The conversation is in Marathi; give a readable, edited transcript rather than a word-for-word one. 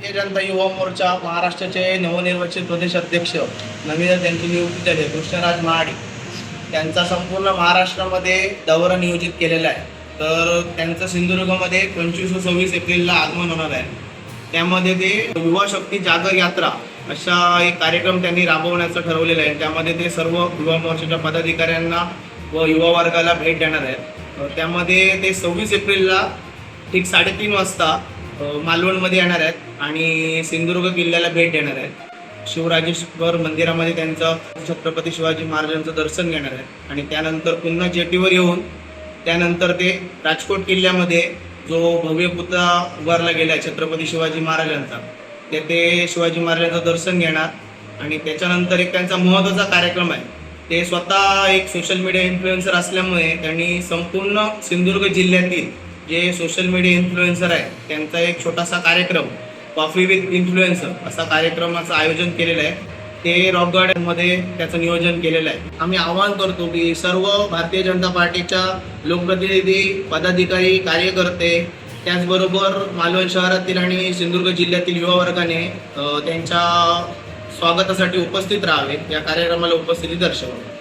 भारतीय जनता युवा मोर्चा महाराष्ट्राचे नवनिर्वाचित प्रदेश अध्यक्ष नवीन त्यांची नियुक्ती झाली कृष्णराज महाडिक. त्यांचा संपूर्ण महाराष्ट्रामध्ये दौरा नियोजित केलेला आहे. तर त्यांचं सिंधुदुर्गमध्ये 25 व 26 एप्रिलला आगमन होणार आहे. त्यामध्ये ते युवा शक्ती जागर यात्रा असा एक कार्यक्रम त्यांनी राबवण्याचं ठरवलेलं आहे. त्यामध्ये ते सर्व युवा मोर्चाच्या पदाधिकाऱ्यांना व युवा वर्गाला भेट देणार आहेत. त्यामध्ये ते 26 एप्रिलला ठीक 3:30 वाजता मालवणमध्ये येणार आहेत आणि सिंधुदुर्ग किल्ल्याला भेट देणार आहेत. शिवराजेश्वर मंदिरामध्ये त्यांचं छत्रपती शिवाजी महाराजांचं दर्शन घेणार आहेत आणि त्यानंतर पुन्हा जेटीवर येऊन त्यानंतर ते राजकोट किल्ल्यामध्ये जो भव्य पुतळा उभारला गेला आहे छत्रपती शिवाजी महाराजांचा, ते शिवाजी महाराजांचं दर्शन घेणार आणि त्याच्यानंतर एक त्यांचा महत्त्वाचा कार्यक्रम आहे. ते स्वतः एक सोशल मीडिया इन्फ्लुएन्सर असल्यामुळे त्यांनी संपूर्ण सिंधुदुर्ग जिल्ह्यातील जे सोशल मीडिया इन्फ्लुएन्सर आहे त्यांचा एक छोटासा कार्यक्रम कॉफी विथ इन्फ्लुएन्सर असा कार्यक्रमाचं आयोजन केलेलं आहे. ते रॉक गार्डनमध्ये त्याचं नियोजन केलेलं आहे. आम्ही आवाहन करतो की सर्व भारतीय जनता पार्टीच्या लोकप्रतिनिधी, पदाधिकारी, कार्यकर्ते, त्याचबरोबर मालवण शहरातील आणि सिंधुदुर्ग जिल्ह्यातील युवा वर्गाने त्यांच्या स्वागतासाठी उपस्थित राहावे, या कार्यक्रमाला उपस्थिती दर्शवावी.